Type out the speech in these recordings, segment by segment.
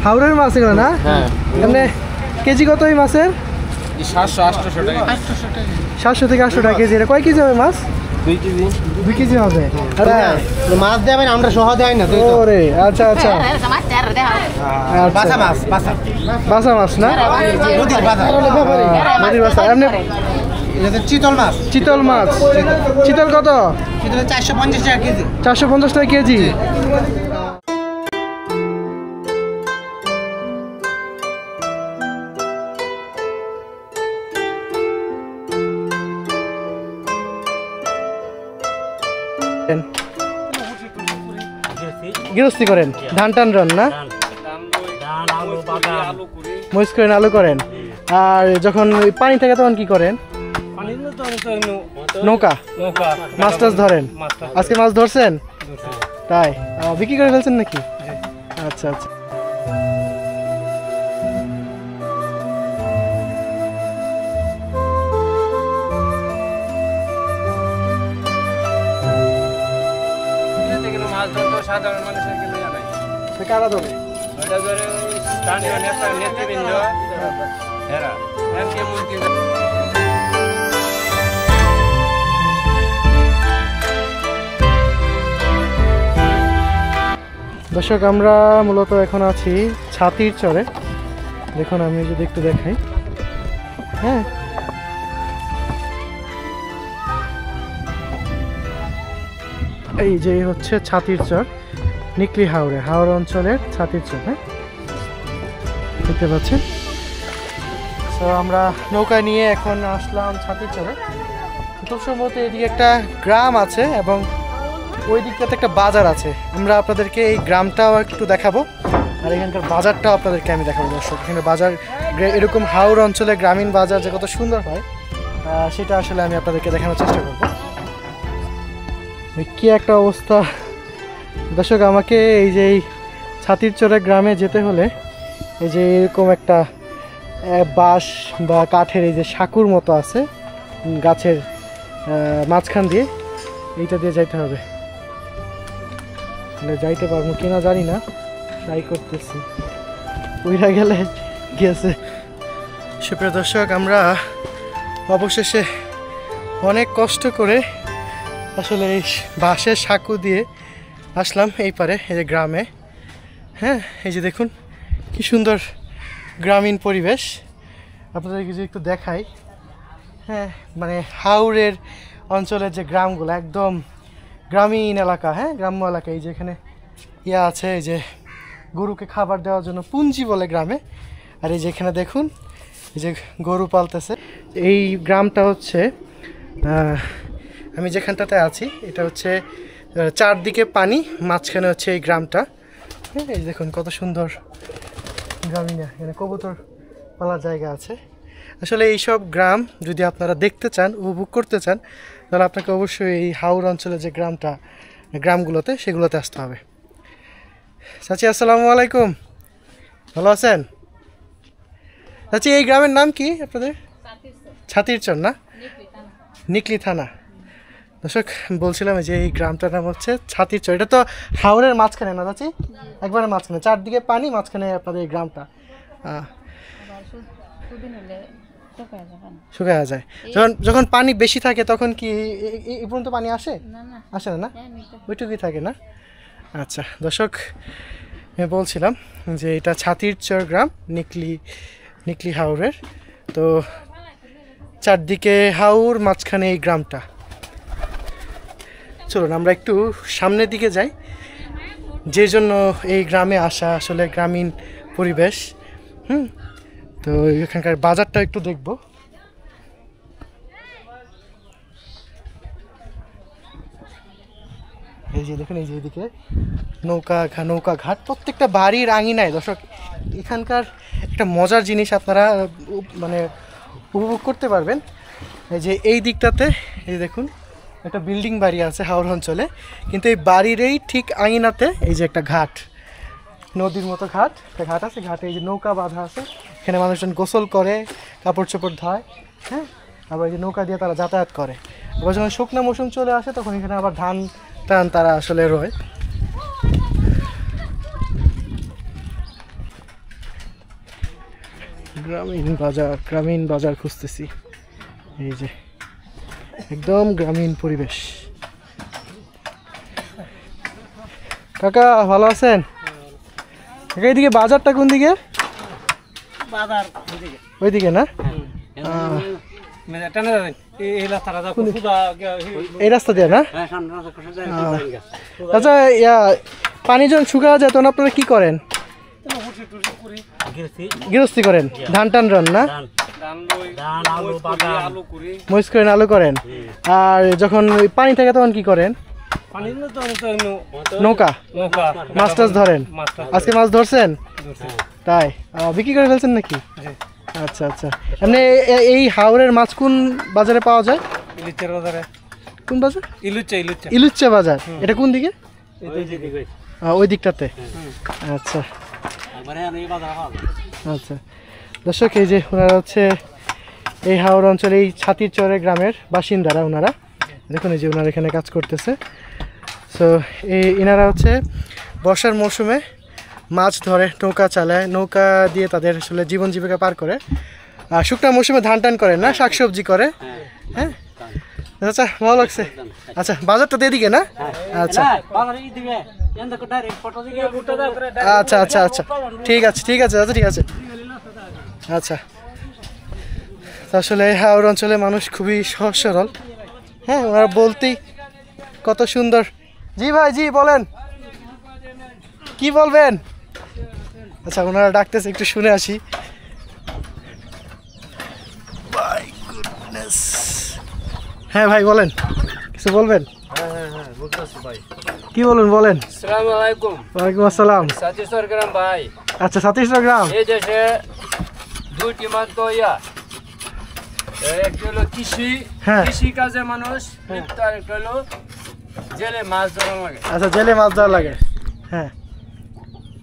হাওরের মাছ এগুলো না? হ্যাঁ। এমনি কেজি কত এই মাছের? 700-800 টাকা। 700 থেকে 800 টাকা কেজি। এটা কয় কেজি হবে মাছ? 2 কেজি। 2 কেজি হবে। মাছ দেবেন আমরা সহ দেয় না। ওরে আচ্ছা আচ্ছা। বাসা মাছ না? নদীর বাজার। নদীর বাসা। এমনি চিতল মাছ। চিতল মাছ। চিতল কত? চিতল 450 টাকা কেজি। 450 টাকা কেজি। গৃহস্থী করেন, ধান টান রান না? মরিচ করেন, আলু করেন। আর যখন পানি থাকে তখন কি করেন? নৌকা মাছ টাছ ধরেন। আজকে মাছ ধরছেন? তাই বিক্রি করে ফেলছেন নাকি? আচ্ছা আচ্ছা। সাধারণ মানুষের কিন্তু জানাই কারা ধরে? ওইটা ধরে স্থানীয় নেতৃবৃন্দ এরা এমনি মুরগি। দর্শক আমরা মূলত এখন আছি ছাতির চরে। দেখুন আমি যদি একটু দেখাই, হ্যাঁ এই যে হচ্ছে ছাতির চর, নিকলি হাওড়ে, হাওড় অঞ্চলের ছাতির চর। হ্যাঁ দেখতে পাচ্ছেন। তো আমরা নৌকা নিয়ে এখন আসলাম ছাতির চরে। খুব সম্ভবত এদিকে একটা গ্রাম আছে এবং ওই দিকটাতে একটা বাজার আছে। আমরা আপনাদেরকে এই গ্রামটাও একটু দেখাবো আর এখানকার বাজারটাও আপনাদেরকে আমি দেখাবো। দর্শক এখানে বাজার, এরকম হাওড় অঞ্চলে গ্রামীণ বাজার যে কত সুন্দর হয় সেটা আসলে আমি আপনাদেরকে দেখানোর চেষ্টা করবো। কি একটা অবস্থা দর্শক। আমাকে এই যে এই ছাতির চরে গ্রামে যেতে হলে এই যে এরকম একটা বাঁশ বা কাঠের এই যে সাঁকুর মতো আছে গাছের মাঝখান দিয়ে, এইটা দিয়ে যাইতে হবে। যাইতে পারবো কিনা জানি না, ট্রাই করতেছি। উইরা গেলে গেছে। সুপ্রিয় দর্শক আমরা অবশেষে অনেক কষ্ট করে আসলে এই বাঁশের সাঁকু দিয়ে আসলাম এই পারে, এই যে গ্রামে। হ্যাঁ এই যে দেখুন কি সুন্দর গ্রামীণ পরিবেশ, আপনাদের কিছু একটু দেখাই। হ্যাঁ মানে হাওড়ের অঞ্চলের যে গ্রামগুলো একদম গ্রামীণ এলাকা, হ্যাঁ গ্রাম্য এলাকা। এই যে এখানে ইয়া আছে, এই যে গরুকে খাবার দেওয়ার জন্য পুঞ্জি বলে গ্রামে। আর এই যে এখানে দেখুন এই যে গরু পালতেছে। এই গ্রামটা হচ্ছে আমি যেখানটাতে আছি এটা হচ্ছে চারদিকে পানি, মাঝখানে হচ্ছে এই গ্রামটা। হ্যাঁ এই দেখুন কত সুন্দর গ্রামীণ, এখানে কবুতর পালার জায়গা আছে। আসলে এইসব গ্রাম যদি আপনারা দেখতে চান, উপভোগ করতে চান, তাহলে আপনাকে অবশ্যই এই হাওড় অঞ্চলের যে গ্রামগুলোতে সেগুলোতে আসতে হবে। চাচি আসসালামু আলাইকুম, ভালো আছেন? চাচি এই গ্রামের নাম কি আপনাদের? ছাতির চর না? নিকলি থানা। দর্শক বলছিলাম যে এই গ্রামটার নাম হচ্ছে ছাতির চর। এটা তো হাওড়ের মাঝখানে না চাচি? একবারে মাঝখানে, চারদিকে পানি, মাঝখানে আপনাদের এই গ্রামটা। শুকায় যায়। যখন পানি বেশি থাকে তখন কি এই পর্যন্ত পানি আসে? আসে না? ওইটুকুই থাকে না? আচ্ছা দর্শক আমি বলছিলাম যে এটা ছাতির চর গ্রাম, নিকলি হাওড়ের। তো চারদিকে হাওড়, মাঝখানে এই গ্রামটা। চলুন আমরা একটু সামনের দিকে যাই। যে জন্য এই গ্রামে আসা আসলে গ্রামীণ পরিবেশ। তো এখানকার বাজারটা একটু দেখব। এই যে দেখুন এই যে এদিকে নৌকা ঘাট, প্রত্যেকটা বাড়ির আঙিনায়। দর্শক এখানকার একটা মজার জিনিস আপনারা মানে উপভোগ করতে পারবেন। এই যে এই দিকটাতে এই দেখুন একটা বিল্ডিং বাড়ি আছে হাওড় অঞ্চলে, কিন্তু এই বাড়ির এই ঠিক আঙিনাতে এই যে একটা ঘাট, নদীর মতো একটা ঘাট আছে। ঘাটে এই যে নৌকা বাঁধা আছে, এখানে মানুষজন গোসল করে, কাপড় চোপড় ধয়। হ্যাঁ আবার এই যে নৌকা দিয়ে তারা যাতায়াত করে। আবার যখন শুকনো মৌসুম চলে আসে তখন এখানে আবার ধান টান তারা আসলে রয়। গ্রামীণ বাজার খুঁজতেছি। এই যে একদম গ্রামীণ পরিবেশ। কাকা ভালো আছেন? কাকা এইদিকে বাজারটা কোন দিকে? বাজার ওইদিকে না? এই রাস্তা দিয়ে না? আচ্ছা পানি যখন শুকাওয়া যায় তখন আপনারা কি করেন? গৃহস্থী করেন, ধান টান রান না? মরিচ করেন, আলু করেন। আর যখন ওই পানি থাকে তখন কি করেন? নৌকা মাছ টাছ ধরেন? আজকে মাছ ধরছেন? তাই বিক্রি করে ফেলছেন নাকি? আচ্ছা আচ্ছা। এমনি এই হাওরের মাছ কোন বাজারে পাওয়া যায়? কোন বাজার? ইলুচ্চা বাজার। এটা কোন দিকে? ওই দিকটাতে। আচ্ছা আচ্ছা। দর্শক এই যে ওনারা হচ্ছে এই হাওর অঞ্চলে এই ছাতির চরের গ্রামের বাসিন্দারা। ওনারা দেখুন এই যে ওনারা এখানে কাজ করতেছে। সো এনারা হচ্ছে বর্ষার মৌসুমে মাছ ধরে, নৌকা চালায়, নৌকা দিয়ে তাদের আসলে জীবন জীবিকা পার করে। আর শুকনো মৌসুমে ধান টান করে না, শাকসবজি করে। হ্যাঁ আচ্ছা, ভালো লাগছে। আচ্ছা বাজারটা তো এদিকে না? আচ্ছা আচ্ছা আচ্ছা আচ্ছা ঠিক আছে ঠিক আছে আচ্ছা ঠিক আছে। আচ্ছা আসলে হাওর অঞ্চলে মানুষ খুবই সহজ সরল। হ্যাঁ ওনারা বলতেই কত সুন্দর। জি ভাই, জি বলেন, কি বলবেন? আচ্ছা ওনারা ডাকতেছে, একটু শুনে আসি। হ্যাঁ ভাই বলেন, কিছু বলবেন? কি বলুন, বলেন। আসসালামু আলাইকুম। ওয়ালাইকুম আসসালাম। সাতিশর গ্রাম ভাই। আচ্ছা 37 গ্রাম। এই দেশে দুইটি মাত্র একটি হলো কৃষি, হ্যাঁ। কৃষি কাজে মানুষ লিপ্ত, আর একটা হলো জেলে মাছ ধরা লাগে। আচ্ছা জেলে মাছ ধরা লাগে। হ্যাঁ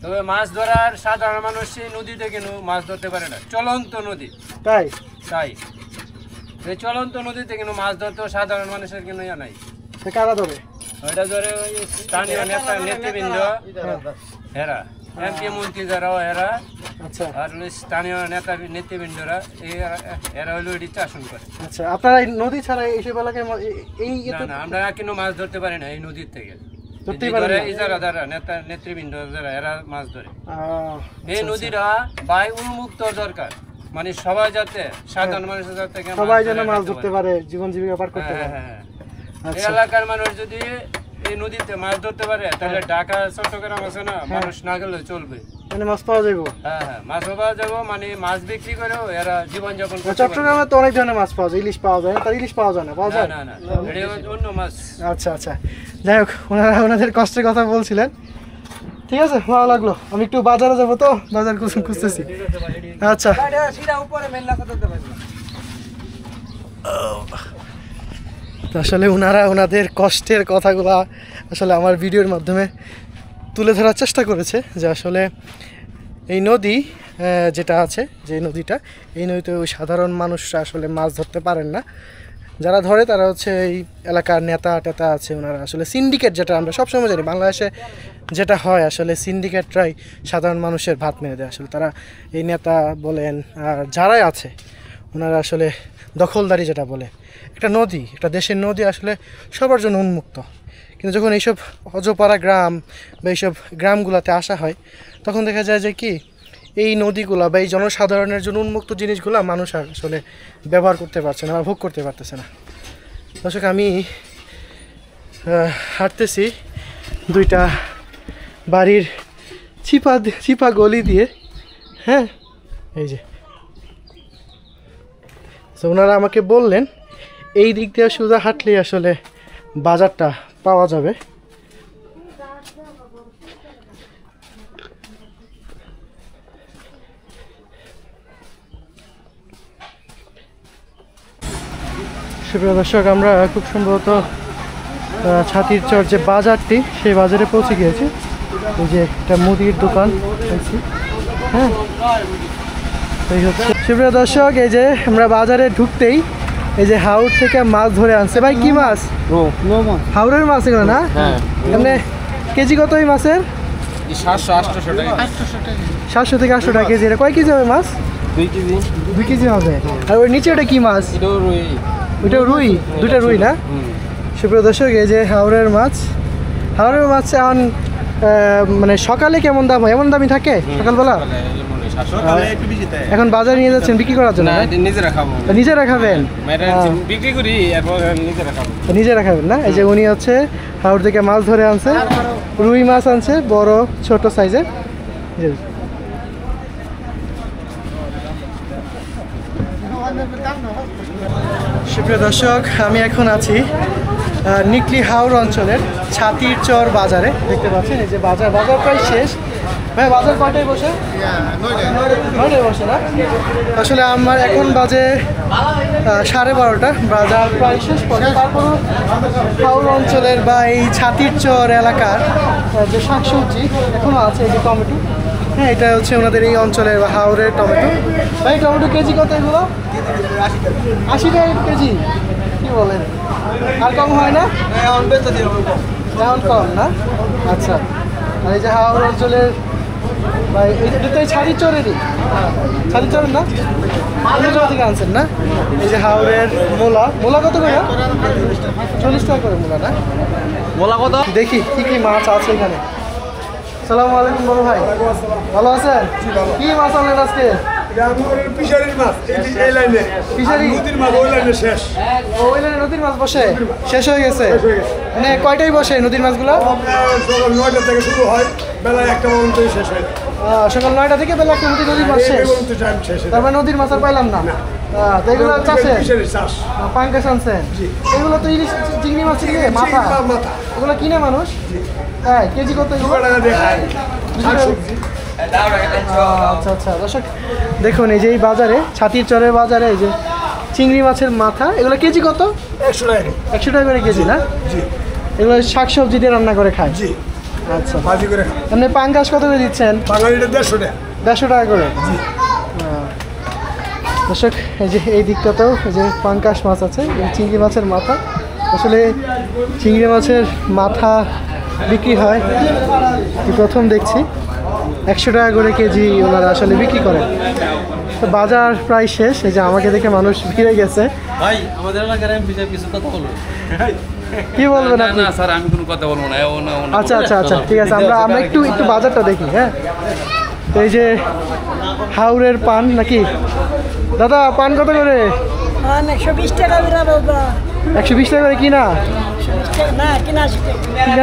তবে মাছ ধরার সাধারণ মানুষ সেই নদীতে কেন মাছ ধরতে পারে না, চলন্ত নদী। তাই তাই এই চলন্ত নদীতে কেন মাছ ধরতেও সাধারণ মানুষের কেন নাই। কারা ধরে? ওইটা ধরে ওই স্থানীয় নেতৃবৃন্দ, এরা এমপি মন্ত্রী যারাও এরা, আচ্ছা আর ওই স্থানীয় নেতৃবৃন্দরা এরা হলো এটি চাষন করে। আচ্ছা আপনারা এই নদী ছাড়া এইসব এলাকায় এই না না, আমরা কিন্তু মাছ ধরতে পারি না এই নদীর থেকে। ধরতেই পারেন না? ইজারা দ্বারা নেতৃবৃন্দ যারা এরা মাছ ধরে। এই আচ্ছা, নদীটা বাই উন্মুক্ত দরকার, মানে সবাই যাতে সাধারণ মানুষের যাতে সবাই যেন মাছ ধরতে পারে, জীবন জীবিকা পার করতে পারে। হ্যাঁ। এই আচ্ছা এলাকার মানুষ যদি এই নদীতে মাছ ধরতে পারে তাহলে ঢাকা চট্টগ্রাম আছে না, মানুষ না গেলে চলবে। মানে মাছ পাওয়া যাবে? হ্যাঁ মাছ পাওয়া যাবো, মানে মাছ বিক্রি করেও এরা জীবনযাপন করতে পারবে। চট্টগ্রামে তো অনেক ধরনের মাছ পাওয়া যায়, ইলিশ পাওয়া যায় না? তার ইলিশ পাওয়া যায় না? পাওয়া যায় না না, এটা অন্য মাছ। আচ্ছা আচ্ছা, যাই হোক ওনারা ওনাদের কষ্টের কথা বলছিলেন। ঠিক আছে, ভালো লাগলো। আমি একটু বাজারে যাবো, তো বাজার খুঁজতেছি। আচ্ছা তো আসলে ওনারা ওনাদের কষ্টের কথাগুলা আসলে আমার ভিডিওর মাধ্যমে তুলে ধরার চেষ্টা করেছে। যে আসলে এই নদী যেটা আছে, যে নদীটা, এই নদীতে ওই সাধারণ মানুষরা আসলে মাছ ধরতে পারেন না। যারা ধরে তারা হচ্ছে এই এলাকার নেতা টেতা আছে, ওনারা আসলে সিন্ডিকেট, যেটা আমরা সবসময় জানি বাংলাদেশে যেটা হয়, আসলে সিন্ডিকেটরাই সাধারণ মানুষের ভাত মেরে দেয়। আসলে তারা এই নেতা বলেন আর যারাই আছে ওনারা আসলে দখলদারি যেটা বলে। একটা নদী, একটা দেশের নদী আসলে সবার জন্য উন্মুক্ত, কিন্তু যখন এইসব অজপাড়া গ্রাম বা এইসব গ্রামগুলোতে আসা হয় তখন দেখা যায় যে কি এই নদীগুলা বা এই জনসাধারণের জন্য উন্মুক্ত জিনিসগুলো মানুষ আসলে ব্যবহার করতে পারছে না বা ভোগ করতে পারতেছে না। দর্শক আমি হাঁটতেছি দুইটা বাড়ির চিপা গলি দিয়ে। হ্যাঁ এই যে তো ওনারা আমাকে বললেন এই দিক দিয়ে সোজা হাঁটলেই আসলে বাজারটা পাওয়া যাবে। সুপ্রিয় দর্শক, আমরা খুব সম্ভবত ছাতির চর যে বাজারটি, সেই বাজারে পৌঁছে গিয়েছি। এই যে একটা মুদির দোকান পেয়েছি। হ্যাঁ এই হচ্ছে সুপ্রিয় দর্শক, এই যে আমরা বাজারে ঢুকতেই এই যে হাওর থেকে মাছ ধরে আনছে। ভাই কি মাছ? হাওরের মাছ এগুলো না? এমনি কেজি কত এই মাছের? 700-800 টাকা। 700 থেকে 800 টাকা কেজি। এটা কয় কেজি হবে মাছ? 2 কেজি 2 কেজি হবে। আর ওই নিচে ওটা কি মাছ? এটাও রুই। ওইটা রুই, দুইটা রুই না? সুপ্রিয় দর্শক, এই যে হাওরের মাছ। হাওরের মাছ এখন মানে সকালে কেমন দাম হয়? এমন দামই থাকে সকালবেলা? এখন বাজারে নিয়ে যাচ্ছেন বিক্রি করার জন্য? নিজেরা খাবো। নিজেরা খাবেন? বিক্রি করি এরপর নিজেরা খাবো। নিজেরা খাবেন না? এই যে উনি হচ্ছে হাওর থেকে মাছ ধরে আনছে, রুই মাছ আনছে বড় ছোট সাইজের। সুপ্রিয় দর্শক, আমি এখন আছি নিকলি হাওর অঞ্চলের ছাতির চর বাজারে। দেখতে পাচ্ছেন এই যে বাজার প্রায় শেষ। ভাই বাজার কয়টায় বসে? 9টায় বসে না? আসলে আমার এখন বাজে 12:30, বাজার প্রায় শেষ পরে। তারপরও হাওর অঞ্চলের বা এই ছাতির চর এলাকার যে শাকসবজি এখনও আছে। এই যে টমেটো, হ্যাঁ এটা হচ্ছে ওনাদের এই অঞ্চলের বা হাওরের টমেটো। ভাই টমেটো কেজি কত এগুলো? 80 টাকা কেজি? কি বলেন, আর কম হয় না? এখন কম না? আচ্ছা। আর এই যে হাওর অঞ্চলের ভাই এটা তো ছাড়ি চরেরই, ছাড়ি চরের না? থেকে আনছেন না? এই যে হাওরের মূলা কত করে? 40 টাকা করে মূলা না? মোলা কত? দেখি কি কি মাছ আছে এখানে। আসসালামু আলাইকুম বড় ভাই, ভালো আছেন? কি মাছ আনলেন আজকে? ফিশারির মাছ, এই লাইনে ফিশারি নদীর মাছ, ওই লাইনে শেষ। ওই লাইনে নদীর মাছ বসে শেষ হয়ে গেছে? মানে কয়টায় বসে নদীর মাছগুলো? সকাল 9টা থেকে শুরু হয়, বেলা 1টা পর্যন্ত শেষ হয়। সকাল 9টা থেকে বেলা 1টা মধ্যে নদীর মাছ শেষ। তারপরে নদীর মাছ আর পাইলাম না। তো এগুলো চাষে পাঙ্কাশ আনছেন? এগুলো তো ইলিশ চিংড়ি মাছ, মাথা এগুলো কিনে মানুষ? হ্যাঁ, কেজি কত এগুলো? আচ্ছা আচ্ছা দর্শক দেখুন, এই যে এই বাজারে ছাতির চরের বাজারে এই যে চিংড়ি মাছের মাথা, এগুলো কেজি কত? 100 টাকা। 100 টাকা করে কেজি না? জি। এগুলো শাকসবজি দিয়ে রান্না করে খায়? জি। আচ্ছা। ভাজি করে আপনি পাঙ্কাশ কত করে দিচ্ছেন? বাঙালিটা 150 টাকা। 150 টাকা করে? জি। দর্শক এই যে এই দিকটাতেও এই যে পাঙ্কাশ মাছ আছে, এই চিংড়ি মাছের মাথা। আসলে চিংড়ি মাছের মাথা বিক্রি হয় প্রথম দেখছি। 100 টাকা করে কেজি ওনারা আসলে বিক্রি করেন। তো বাজার প্রায় শেষ। এই যে আমাকে দেখে মানুষ ভিড়ে গেছে। ভাই আমাদের এলাকার এমপি কিছু কথা বলবো? কি বলবেন আপনি? না স্যার, আমি কোনো কথা বলবো না। আচ্ছা আচ্ছা আচ্ছা, ঠিক আছে, আমরা একটু বাজারটা দেখি। হ্যাঁ, তো এই যে হাওরের পান নাকি? দাদা পান কত করে? 120 টাকা বিরা বাবা। 120 টাকা করে কিনা? না কিনা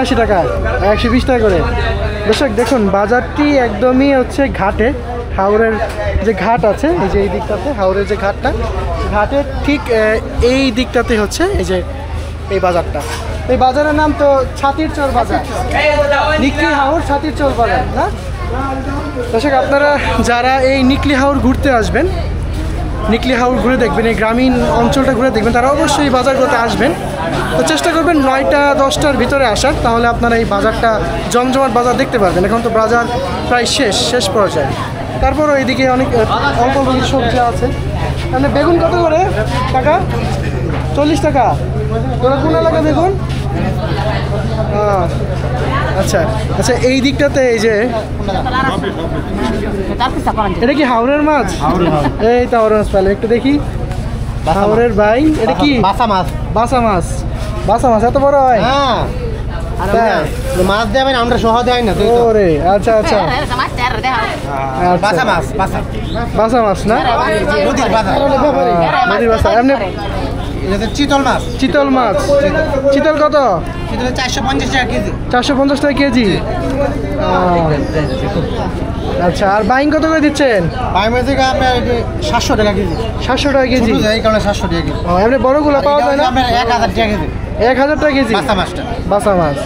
80 টাকা, 120 টাকা করে। দর্শক দেখুন, বাজারটি একদমই হচ্ছে ঘাটে। হাওরের যে ঘাট আছে এই যে এই দিকটাতে, হাওরের যে ঘাটটা, ঘাটের ঠিক এই দিকটাতে হচ্ছে এই যে এই বাজারটা। এই বাজারের নাম তো ছাতির চর বাজার, নিকলি হাওর ছাতির চর বাজার না? দর্শক আপনারা যারা এই নিকলি হাওর ঘুরতে আসবেন, নিকলি হাওর ঘুরে দেখবেন, এই গ্রামীণ অঞ্চলটা ঘুরে দেখবেন, তারা অবশ্যই এই বাজারগুলোতে আসবেন। তো চেষ্টা করবেন 9টা-10টার ভিতরে আসার, তাহলে আপনারা এই বাজারটা জমজমাট বাজার দেখতে পারবেন। এখন তো বাজার প্রায় শেষ পর্যায়ে। তারপরও এইদিকে অনেক অল্প কিছু সবজি আছে। মানে বেগুন কত করে টাকা? 40 টাকা। তোরা কোন এলাকা বেগুন? আচ্ছা আচ্ছা, এই দিকটাতে এই যে এটা কি হাওরের মাছ? এই তো হাওরের মাছ পাইলে একটু দেখি। হাওরের ভাই, এটা কি? বাসা মাছ এত বড় হয়? হ্যাঁ, মাছ দেবেন আমরা সহ দেয় না। ওরে আচ্ছা আচ্ছা, বাসা মাছ না? নদীর বাসা। এমনি চিতল মাছ। চিতল কত? 450 টাকা কেজি। 450 টাকা কেজি। আচ্ছা, আর বাইং কত করে দিচ্ছেন? বাইমের থেকে আপনার 700 টাকা কেজি। 700 টাকা কেজি? এই কারণে 700 টাকা কেজি। এমনি বড়গুলো পাওয়া যায় না? 1000 টাকা কেজি। 1000 টাকা কেজি বাসা মাছ।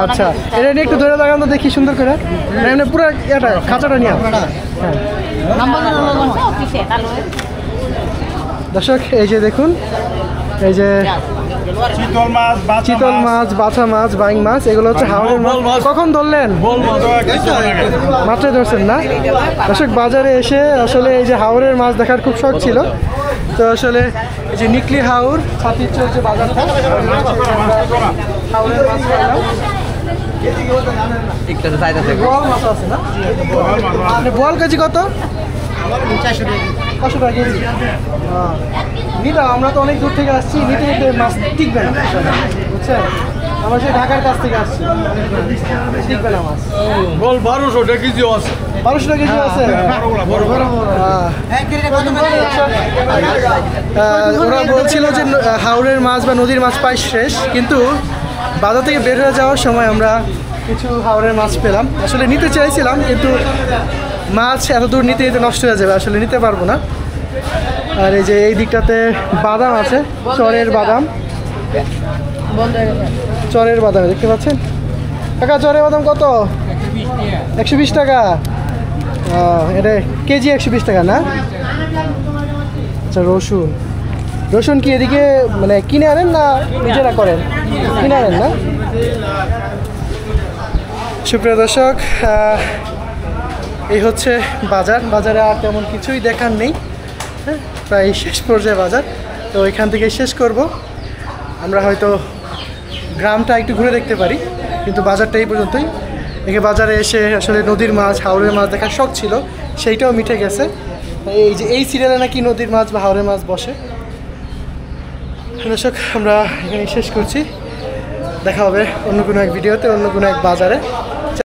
আচ্ছা, এটা নিয়ে একটু ধরে লাগান তো দেখি সুন্দর করে। এমনি পুরো এটা খাঁচাটা নিয়ে। দর্শক এই যে দেখুন, এই যে চিতল মাছ, বাছা মাছ, বাইং মাছ, এগুলো হচ্ছে হাওরের মাছ। কখন ধরলেন? মাত্র ধরছেন না? দর্শক বাজারে এসে আসলে এই যে হাওরের মাছ দেখার খুব শখ ছিল। তো আসলে এই যে নিকলি হাওর ছাতির চর যে বাজারটা, হাওরের মাছ বোয়াল মাছ আছে না? মানে বোয়াল কেজি কত? 500 টাকা কেজি। নিতাম, আমরা তো অনেক দূর থেকে আসছি, নিতে নিতে মাছ টিকবে না, বুঝছেন? আমরা সেই ঢাকার কাছ থেকে আসছি, টিকবে না মাছ। বল 1200 টাকা কেজি আছে। 1200 টাকা কেজি আছে। ওরা বলছিল যে হাওরের মাছ বা নদীর মাছ পাই শেষ, কিন্তু বাজার থেকে বের হয়ে যাওয়ার সময় আমরা কিছু হাওরের মাছ পেলাম। আসলে নিতে চাইছিলাম, কিন্তু মাছ এত দূর নিতে নিতে নষ্ট হয়ে যাবে, আসলে নিতে পারবো না। আর এই যে এই দিকটাতে বাদাম আছে, চরের বাদাম, চরের বাদাম দেখতে পাচ্ছেন কাকা? চরের বাদাম কত? 120 টাকা। এটা কেজি 120 টাকা না? আচ্ছা, রসুন, রসুন কি এদিকে মানে কিনে আনেন না নিজেরা করেন? কিনে আনেন না? সুপ্রিয় দর্শক, এই হচ্ছে বাজার। বাজারে আর তেমন কিছুই দেখার নেই, হ্যাঁ, প্রায় শেষ পর্যায়ে বাজার। তো এখান থেকে শেষ করব। আমরা হয়তো গ্রামটা একটু ঘুরে দেখতে পারি, কিন্তু বাজারটা এই পর্যন্তই। এখানে বাজারে এসে আসলে নদীর মাছ, হাওরের মাছ দেখার শখ ছিল, সেইটাও মিটে গেছে। এই যে এই সিরিয়ালে নাকি নদীর মাছ বা হাওরের মাছ বসে। দর্শক, আমরা এখানে শেষ করছি। দেখা হবে অন্য কোনো এক ভিডিওতে, অন্য কোনো এক বাজারে।